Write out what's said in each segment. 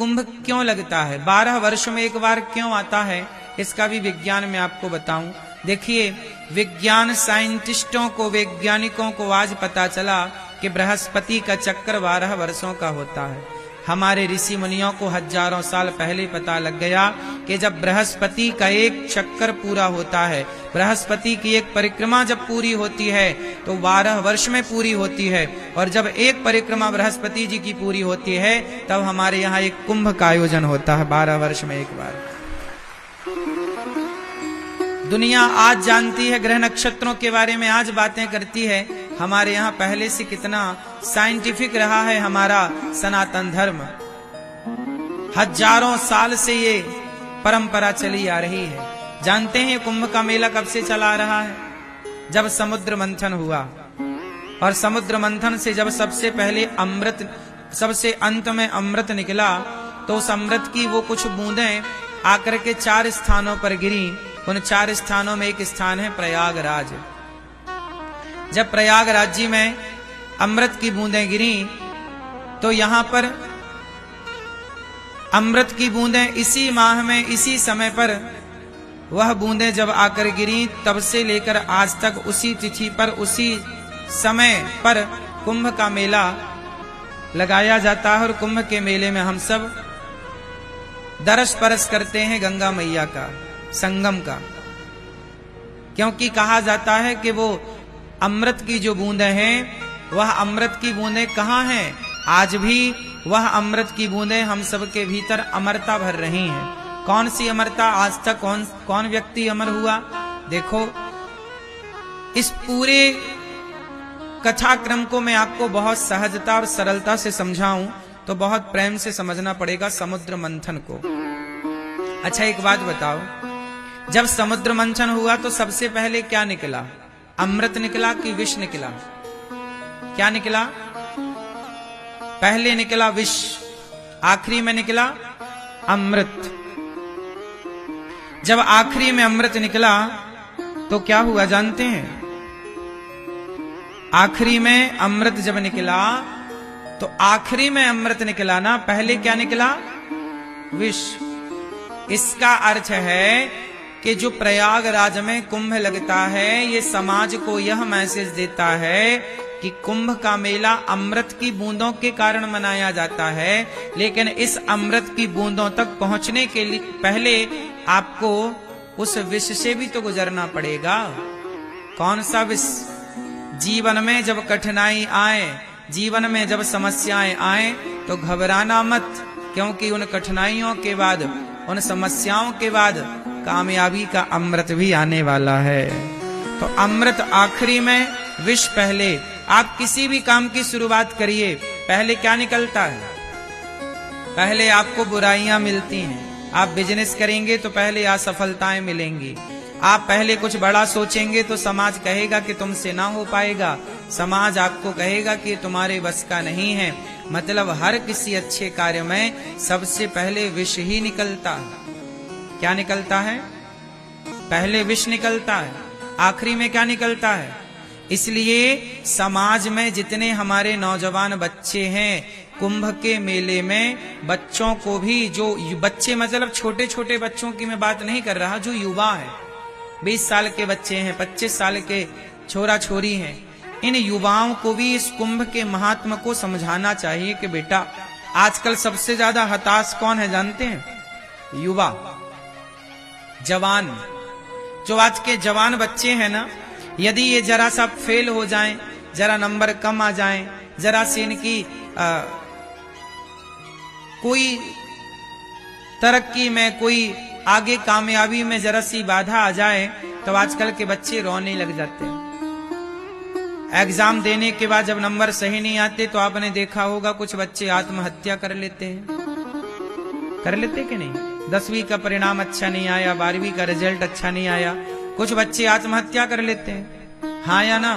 कुंभ क्यों लगता है, 12 वर्ष में एक बार क्यों आता है, इसका भी विज्ञान में आपको बताऊं। देखिए, विज्ञान साइंटिस्टों को, वैज्ञानिकों को आज पता चला कि बृहस्पति का चक्कर 12 वर्षों का होता है। हमारे ऋषि मुनियों को हजारों साल पहले पता लग गया कि जब बृहस्पति का एक चक्कर पूरा होता है, बृहस्पति की एक परिक्रमा जब पूरी होती है तो 12 वर्ष में पूरी होती है, और जब एक परिक्रमा बृहस्पति जी की पूरी होती है तब हमारे यहाँ एक कुंभ का आयोजन होता है 12 वर्ष में एक बार। दुनिया आज जानती है, ग्रह नक्षत्रों के बारे में आज बातें करती है। हमारे यहाँ पहले से कितना साइंटिफिक रहा है हमारा सनातन धर्म। हजारों साल से ये परंपरा चली आ रही है। जानते हैं कुंभ का मेला कब से चला आ रहा है? जब समुद्र मंथन हुआ, और समुद्र मंथन से जब सबसे पहले अमृत, सबसे अंत में अमृत निकला, तो उस अमृत की वो कुछ बूंदें आकर के 4 स्थानों पर गिरी। उन 4 स्थानों में एक स्थान है प्रयागराज। जब प्रयागराज जी में अमृत की बूंदें गिरी तो यहां पर अमृत की बूंदें इसी माह में, इसी समय पर वह बूंदें जब आकर गिरी, तब से लेकर आज तक उसी तिथि पर, उसी समय पर कुंभ का मेला लगाया जाता है। और कुंभ के मेले में हम सब दरस परस करते हैं गंगा मैया का, संगम का, क्योंकि कहा जाता है कि वो अमृत की जो बूंदें हैं, वह अमृत की बूंदें कहाँ हैं? आज भी वह अमृत की बूंदें हम सबके भीतर अमरता भर रही हैं। कौन सी अमरता? आज तक कौन व्यक्ति अमर हुआ? देखो, इस पूरे कथाक्रम को मैं आपको बहुत सहजता और सरलता से समझाऊं तो बहुत प्रेम से समझना पड़ेगा समुद्र मंथन को। अच्छा, एक बात बताओ, जब समुद्र मंथन हुआ तो सबसे पहले क्या निकला? अमृत निकला कि विष निकला? क्या निकला? पहले निकला विष, आखिरी में निकला अमृत। जब आखिरी में अमृत निकला तो क्या हुआ जानते हैं? आखिरी में अमृत जब निकला तो आखिरी में अमृत निकला ना, पहले क्या निकला? विष। इसका अर्थ है कि जो प्रयागराज में कुंभ लगता है, ये समाज को यह मैसेज देता है कि कुंभ का मेला अमृत की बूंदों के कारण मनाया जाता है, लेकिन इस अमृत की बूंदों तक पहुंचने के लिए पहले आपको उस विष से भी तो गुजरना पड़ेगा। कौन सा विष? जीवन में जब कठिनाई आए, जीवन में जब समस्याएं आए तो घबराना मत, क्योंकि उन कठिनाइयों के बाद, उन समस्याओं के बाद कामयाबी का अमृत भी आने वाला है। तो अमृत आखिरी में, विष पहले। आप किसी भी काम की शुरुआत करिए, पहले क्या निकलता है? पहले आपको बुराइयां मिलती हैं। आप बिजनेस करेंगे तो पहले असफलताएं मिलेंगी। आप पहले कुछ बड़ा सोचेंगे तो समाज कहेगा कि तुमसे ना हो पाएगा, समाज आपको कहेगा कि तुम्हारे बस का नहीं है। मतलब हर किसी अच्छे कार्य में सबसे पहले विष ही निकलता है। क्या निकलता है? पहले विष निकलता है, आखिरी में क्या निकलता है? इसलिए समाज में जितने हमारे नौजवान बच्चे हैं, कुंभ के मेले में बच्चों को भी, जो बच्चे मतलब छोटे छोटे बच्चों की मैं बात नहीं कर रहा, जो युवा है, 20 साल के बच्चे हैं, 25 साल के छोरा छोरी हैं, इन युवाओं को भी इस कुंभ के महात्म को समझाना चाहिए कि बेटा, आजकल सबसे ज्यादा हताश कौन है जानते हैं? युवा, जवान। जो आज के जवान बच्चे हैं ना, यदि ये जरा सा फेल हो जाएं, जरा नंबर कम आ जाएं, जरा से इनकी कोई तरक्की में, कोई आगे कामयाबी में जरा सी बाधा आ जाए तो आजकल के बच्चे रोने लग जाते हैं। एग्जाम देने के बाद जब नंबर सही नहीं आते तो आपने देखा होगा कुछ बच्चे आत्महत्या कर लेते हैं। कर लेते कि नहीं? 10वीं का परिणाम अच्छा नहीं आया, 12वीं का रिजल्ट अच्छा नहीं आया, कुछ बच्चे आत्महत्या कर लेते हैं। हाँ या ना?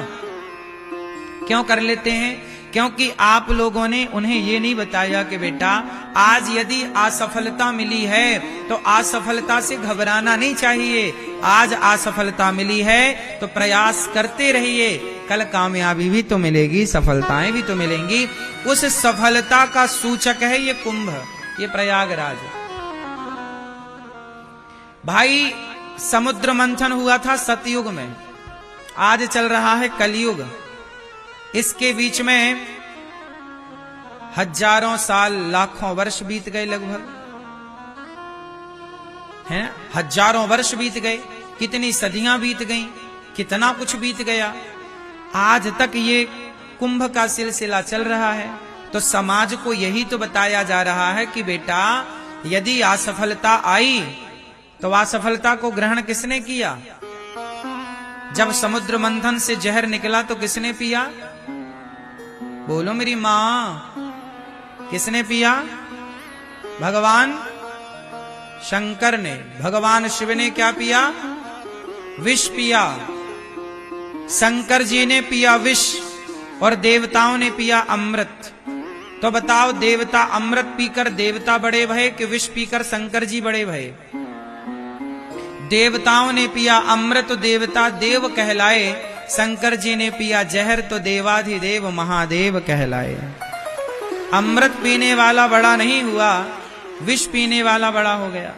क्यों कर लेते हैं? क्योंकि आप लोगों ने उन्हें ये नहीं बताया कि बेटा, आज यदि असफलता मिली है तो असफलता से घबराना नहीं चाहिए। आज असफलता मिली है तो प्रयास करते रहिए, कल कामयाबी भी तो मिलेगी, सफलताएं भी तो मिलेंगी। उस सफलता का सूचक है ये कुंभ। ये प्रयागराज। भाई समुद्र मंथन हुआ था सतयुग में, आज चल रहा है कलयुग। इसके बीच में हजारों साल लाखों वर्ष बीत गए, लगभग हैं, हजारों वर्ष बीत गए, कितनी सदियां बीत गईं, कितना कुछ बीत गया। आज तक ये कुंभ का सिलसिला चल रहा है। तो समाज को यही तो बताया जा रहा है कि बेटा यदि असफलता आई तो असफलता को ग्रहण किसने किया? जब समुद्र मंथन से जहर निकला तो किसने पिया? बोलो मेरी मां, किसने पिया? भगवान शंकर ने, भगवान शिव ने क्या पिया? विष पिया। शंकर जी ने पिया विष और देवताओं ने पिया अमृत। तो बताओ, देवता अमृत पीकर देवता बड़े भये कि विष पीकर शंकर जी बड़े भये? देवताओं ने पिया अमृत तो देवता देव कहलाए, शंकर जी ने पिया जहर तो देवाधिदेव महादेव कहलाए। अमृत पीने वाला बड़ा नहीं हुआ, विष पीने वाला बड़ा हो गया।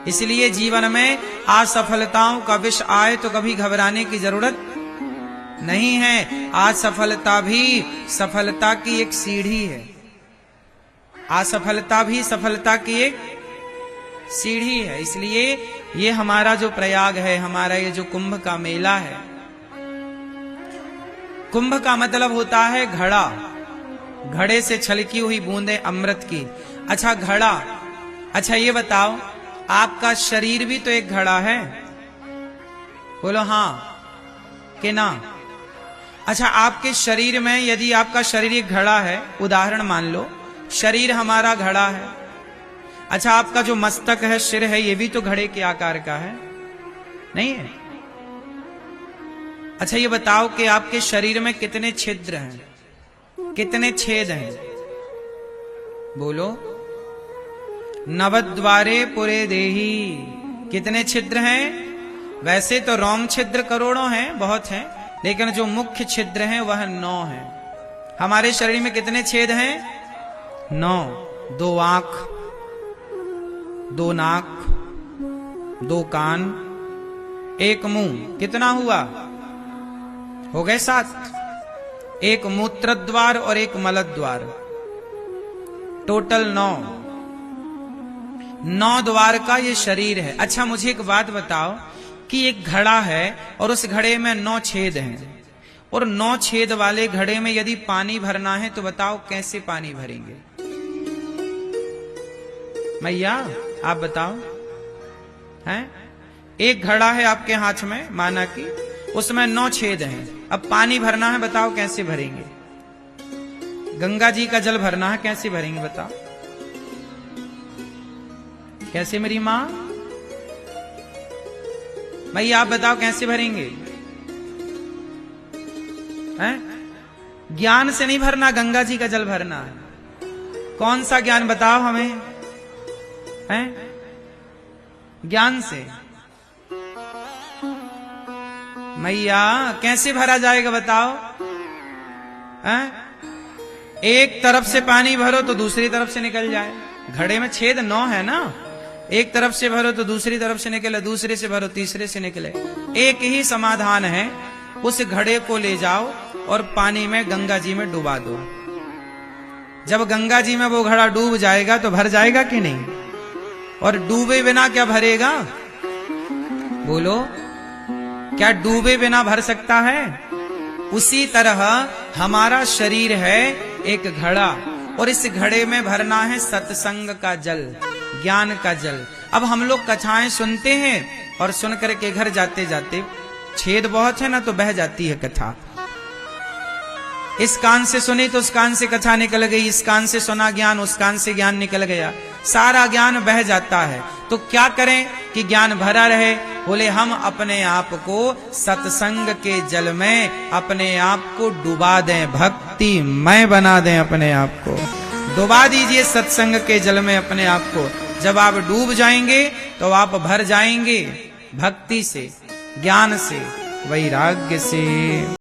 इसलिए जीवन में असफलताओं का विष आए तो कभी घबराने की जरूरत नहीं है। असफलता भी सफलता की एक सीढ़ी है। असफलता भी सफलता की एक सीढ़ी है। इसलिए ये हमारा जो प्रयाग है, हमारा ये जो कुंभ का मेला है, कुंभ का मतलब होता है घड़ा, घड़े से छलकी हुई बूंदे अमृत की। अच्छा घड़ा, अच्छा ये बताओ, आपका शरीर भी तो एक घड़ा है? बोलो हां कि ना? अच्छा, आपके शरीर में यदि आपका शरीर एक घड़ा है, उदाहरण मान लो शरीर हमारा घड़ा है। अच्छा, आपका जो मस्तक है, सिर है, ये भी तो घड़े के आकार का है, नहीं है? अच्छा ये बताओ कि आपके शरीर में कितने छिद्र हैं, कितने छेद हैं? बोलो। नवद्वारे पुरे देही, कितने छिद्र हैं? वैसे तो रोम छिद्र करोड़ों हैं, बहुत हैं, लेकिन जो मुख्य छिद्र हैं वह 9 हैं। हमारे शरीर में कितने छेद हैं? 9। 2 आंख, 2 नाक, 2 कान, 1 मुंह, कितना हुआ? हो गए 7। 1 मूत्र द्वार और 1 मल द्वार, टोटल 9। 9 द्वार का ये शरीर है। अच्छा मुझे एक बात बताओ कि एक घड़ा है और उस घड़े में 9 छेद हैं, और 9 छेद वाले घड़े में यदि पानी भरना है तो बताओ कैसे पानी भरेंगे? मैया आप बताओ। हैं? एक घड़ा है आपके हाथ में, माना कि उसमें 9 छेद हैं, अब पानी भरना है, बताओ कैसे भरेंगे? गंगा जी का जल भरना है, कैसे भरेंगे बताओ? कैसे मेरी मां? मैया आप बताओ कैसे भरेंगे? हैं? ज्ञान से नहीं भरना, गंगा जी का जल भरना है। कौन सा ज्ञान बताओ हमें? हैं? ज्ञान से। मैया कैसे भरा जाएगा बताओ? हैं? एक तरफ से पानी भरो तो दूसरी तरफ से निकल जाए। घड़े में छेद 9 है ना, एक तरफ से भरो तो दूसरी तरफ से निकले, दूसरे से भरो तीसरे से निकले। एक ही समाधान है, उस घड़े को ले जाओ और पानी में गंगा जी में डुबा दो। जब गंगा जी में वो घड़ा डूब जाएगा तो भर जाएगा कि नहीं? और डूबे बिना क्या भरेगा? बोलो, क्या डूबे बिना भर सकता है? उसी तरह हमारा शरीर है एक घड़ा, और इस घड़े में भरना है सत्संग का जल, ज्ञान का जल। अब हम लोग कथाएं सुनते हैं और सुन करके घर जाते जाते छेद बहुत है ना, तो बह जाती है कथा। इस कान से सुनी तो उस कान से कथा निकल गई, इस कान से सुना ज्ञान, उस कान से ज्ञान निकल गया, सारा ज्ञान बह जाता है। तो क्या करें कि ज्ञान भरा रहे? बोले हम अपने आप को सत्संग के जल में अपने आप को डुबा दें, भक्ति मय बना दें, अपने आप को डुबा दीजिए सत्संग के जल में अपने आप को। जब आप डूब जाएंगे तो आप भर जाएंगे भक्ति से, ज्ञान से, वैराग्य से।